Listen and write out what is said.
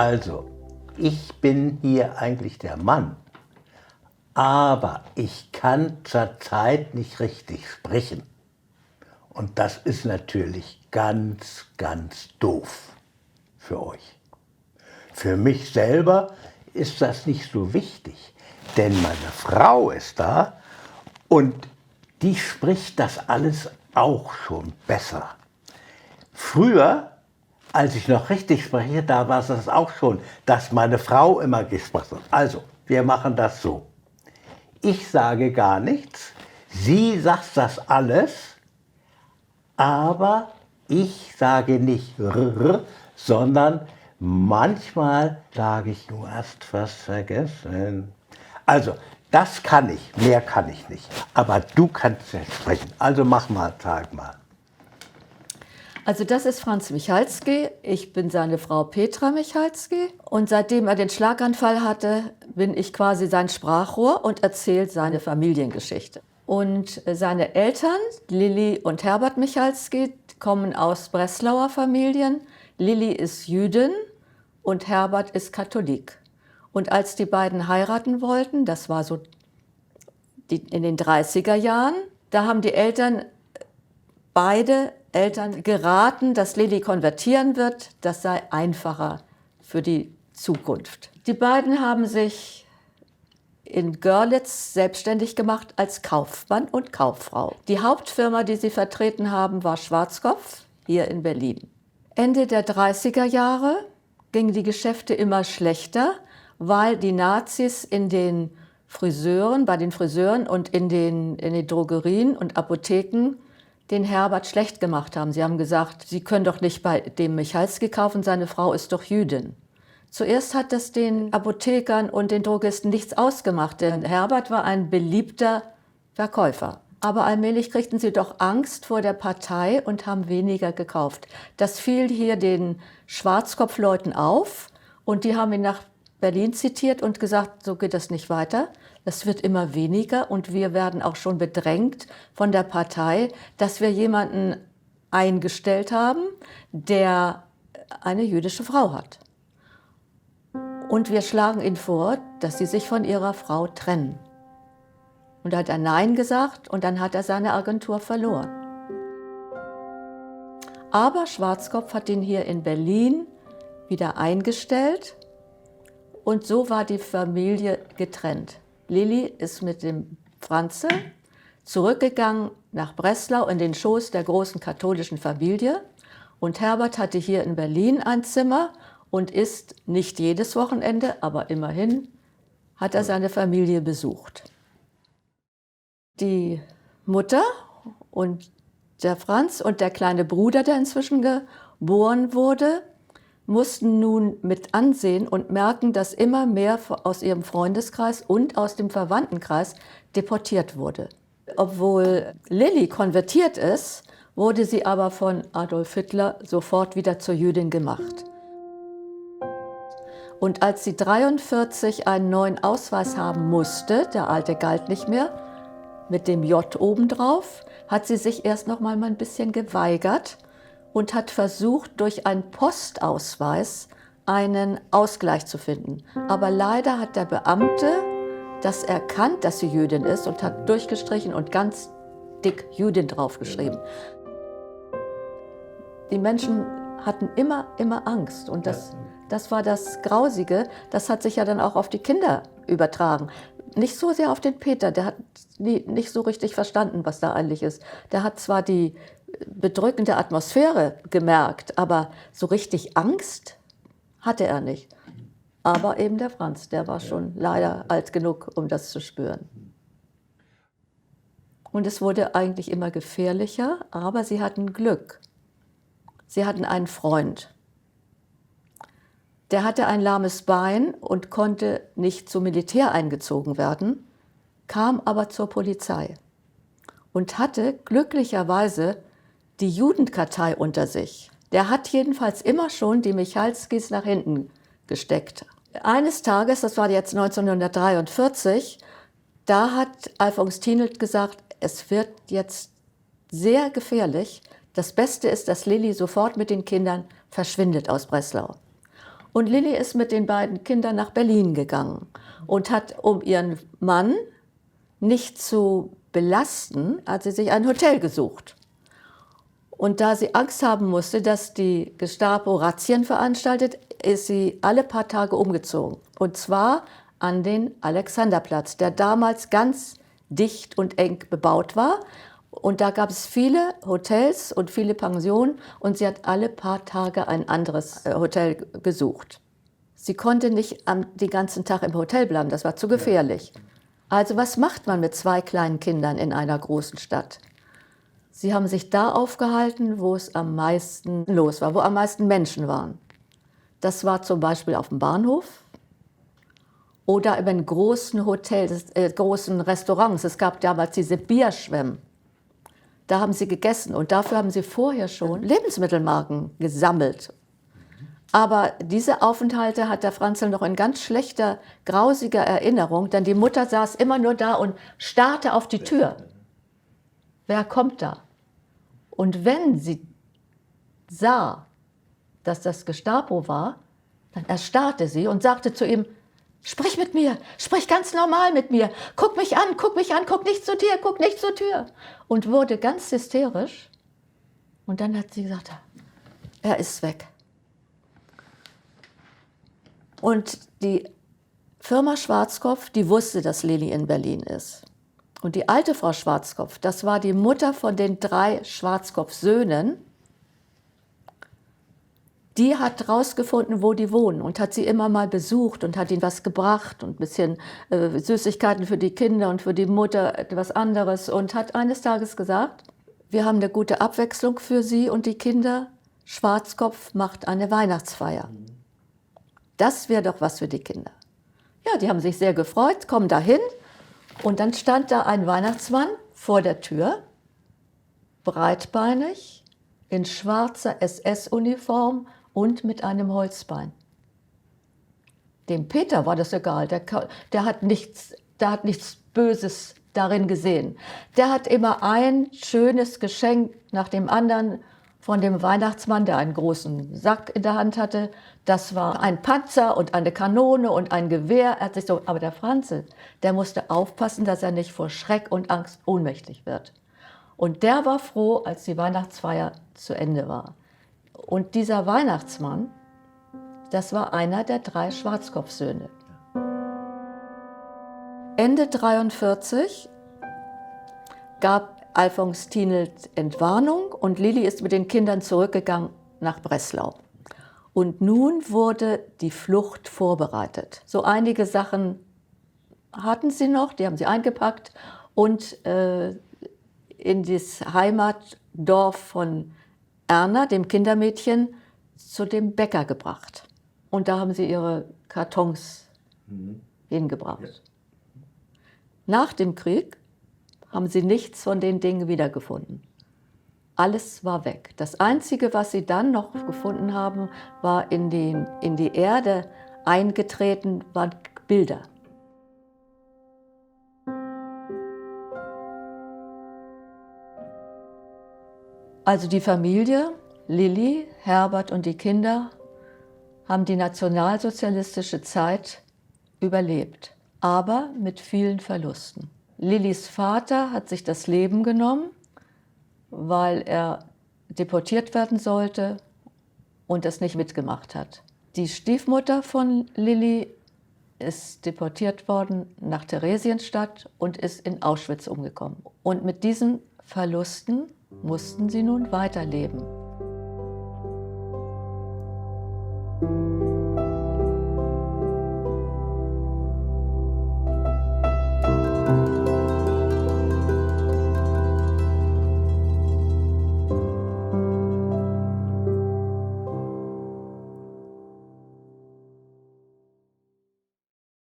Also, ich bin hier eigentlich der Mann, aber ich kann zurzeit nicht richtig sprechen. Und das ist natürlich ganz, ganz doof für euch. Für mich selber ist das nicht so wichtig, denn meine Frau ist da und die spricht das alles auch schon besser. Früher, als ich noch richtig spreche, da war es das auch schon, dass meine Frau immer gesprochen hat. Also, wir machen das so. Ich sage gar nichts, sie sagt das alles, aber ich sage nicht r, sondern manchmal sage ich, du hast was vergessen. Also, das kann ich, mehr kann ich nicht. Aber du kannst ja sprechen. Also mach mal, sag mal. Also das ist Franz Michalski, ich bin seine Frau Petra Michalski und seitdem er den Schlaganfall hatte, bin ich quasi sein Sprachrohr und erzähle seine Familiengeschichte. Und seine Eltern, Lilly und Herbert Michalski, kommen aus Breslauer Familien. Lilly ist Jüdin und Herbert ist Katholik. Und als die beiden heiraten wollten, das war so in den 30er Jahren, da haben die beide Eltern geraten, dass Lilly konvertieren wird, das sei einfacher für die Zukunft. Die beiden haben sich in Görlitz selbstständig gemacht als Kaufmann und Kauffrau. Die Hauptfirma, die sie vertreten haben, war Schwarzkopf hier in Berlin. Ende der 30er Jahre gingen die Geschäfte immer schlechter, weil die Nazis bei den Friseuren und in den Drogerien und Apotheken den Herbert schlecht gemacht haben. Sie haben gesagt, Sie können doch nicht bei dem Michalski kaufen, seine Frau ist doch Jüdin. Zuerst hat das den Apothekern und den Drogisten nichts ausgemacht, denn Herbert war ein beliebter Verkäufer. Aber allmählich kriegten sie doch Angst vor der Partei und haben weniger gekauft. Das fiel hier den Schwarzkopfleuten auf und die haben ihn nach Berlin zitiert und gesagt, so geht das nicht weiter. Das wird immer weniger und wir werden auch schon bedrängt von der Partei, dass wir jemanden eingestellt haben, der eine jüdische Frau hat. Und wir schlagen ihnen vor, dass sie sich von ihrer Frau trennen. Und da hat er Nein gesagt und dann hat er seine Agentur verloren. Aber Schwarzkopf hat ihn hier in Berlin wieder eingestellt und so war die Familie getrennt. Lilly ist mit dem Franze zurückgegangen nach Breslau in den Schoß der großen katholischen Familie und Herbert hatte hier in Berlin ein Zimmer und ist nicht jedes Wochenende, aber immerhin hat er seine Familie besucht. Die Mutter und der Franz und der kleine Bruder, der inzwischen geboren wurde, mussten nun mit ansehen und merken, dass immer mehr aus ihrem Freundeskreis und aus dem Verwandtenkreis deportiert wurde. Obwohl Lilly konvertiert ist, wurde sie aber von Adolf Hitler sofort wieder zur Jüdin gemacht. Und als sie 1943 einen neuen Ausweis haben musste, der alte galt nicht mehr, mit dem J obendrauf, hat sie sich erst noch mal ein bisschen geweigert und hat versucht, durch einen Postausweis einen Ausgleich zu finden. Aber leider hat der Beamte das erkannt, dass sie Jüdin ist und hat durchgestrichen und ganz dick Jüdin draufgeschrieben. Die Menschen hatten immer Angst und das war das Grausige. Das hat sich ja dann auch auf die Kinder übertragen. Nicht so sehr auf den Peter, der hat nicht so richtig verstanden, was da eigentlich ist. Der hat zwar die bedrückende Atmosphäre gemerkt, aber so richtig Angst hatte er nicht. Aber eben der Franz, der war schon leider alt genug, um das zu spüren. Und es wurde eigentlich immer gefährlicher, aber sie hatten Glück. Sie hatten einen Freund. Der hatte ein lahmes Bein und konnte nicht zum Militär eingezogen werden, kam aber zur Polizei und hatte glücklicherweise die Judenkartei unter sich. Der hat jedenfalls immer schon die Michalskis nach hinten gesteckt. Eines Tages, das war jetzt 1943, da hat Alfons Thienelt gesagt, es wird jetzt sehr gefährlich. Das Beste ist, dass Lilly sofort mit den Kindern verschwindet aus Breslau. Und Lilli ist mit den beiden Kindern nach Berlin gegangen und hat, um ihren Mann nicht zu belasten, hat sie sich ein Hotel gesucht. Und da sie Angst haben musste, dass die Gestapo Razzien veranstaltet, ist sie alle paar Tage umgezogen. Und zwar an den Alexanderplatz, der damals ganz dicht und eng bebaut war. Und da gab es viele Hotels und viele Pensionen und sie hat alle paar Tage ein anderes Hotel gesucht. Sie konnte nicht den ganzen Tag im Hotel bleiben, das war zu gefährlich. Also was macht man mit 2 kleinen Kindern in einer großen Stadt? Sie haben sich da aufgehalten, wo es am meisten los war, wo am meisten Menschen waren. Das war zum Beispiel auf dem Bahnhof oder in großen Hotels, großen Restaurants. Es gab damals diese Bierschwemmen. Da haben sie gegessen und dafür haben sie vorher schon Lebensmittelmarken gesammelt. Aber diese Aufenthalte hat der Franzl noch in ganz schlechter, grausiger Erinnerung, denn die Mutter saß immer nur da und starrte auf die Tür. Wer kommt da? Und wenn sie sah, dass das Gestapo war, dann erstarrte sie und sagte zu ihm, sprich mit mir, sprich ganz normal mit mir, guck mich an, guck nicht zur Tür, guck nicht zur Tür. Und wurde ganz hysterisch. Und dann hat sie gesagt, er ist weg. Und die Firma Schwarzkopf, die wusste, dass Lilli in Berlin ist. Und die alte Frau Schwarzkopf, das war die Mutter von den 3 Schwarzkopf-Söhnen, die hat rausgefunden, wo die wohnen und hat sie immer mal besucht und hat ihnen was gebracht und ein bisschen Süßigkeiten für die Kinder und für die Mutter etwas anderes und hat eines Tages gesagt, wir haben eine gute Abwechslung für Sie und die Kinder. Schwarzkopf macht eine Weihnachtsfeier. Das wäre doch was für die Kinder. Ja, die haben sich sehr gefreut, kommen dahin und dann stand da ein Weihnachtsmann vor der Tür, breitbeinig, in schwarzer SS-Uniform und mit einem Holzbein. Dem Peter war das egal, der hat nichts Böses darin gesehen. Der hat immer ein schönes Geschenk nach dem anderen von dem Weihnachtsmann, der einen großen Sack in der Hand hatte. Das war ein Panzer und eine Kanone und ein Gewehr. Aber der Franzl, der musste aufpassen, dass er nicht vor Schreck und Angst ohnmächtig wird. Und der war froh, als die Weihnachtsfeier zu Ende war. Und dieser Weihnachtsmann, das war einer der 3 Schwarzkopf-Söhne. Ende 1943 gab Alfons Tinelt Entwarnung und Lilli ist mit den Kindern zurückgegangen nach Breslau. Und nun wurde die Flucht vorbereitet. So einige Sachen hatten sie noch, die haben sie eingepackt und in das Heimatdorf von Erna, dem Kindermädchen, zu dem Bäcker gebracht. Und da haben sie ihre Kartons hingebracht. Ja. Nach dem Krieg haben sie nichts von den Dingen wiedergefunden. Alles war weg. Das Einzige, was sie dann noch gefunden haben, war in die Erde eingetreten, waren Bilder. Also die Familie, Lilli, Herbert und die Kinder haben die nationalsozialistische Zeit überlebt, aber mit vielen Verlusten. Lillis Vater hat sich das Leben genommen, weil er deportiert werden sollte und das nicht mitgemacht hat. Die Stiefmutter von Lilli ist deportiert worden nach Theresienstadt und ist in Auschwitz umgekommen. Und mit diesen Verlusten mussten sie nun weiterleben.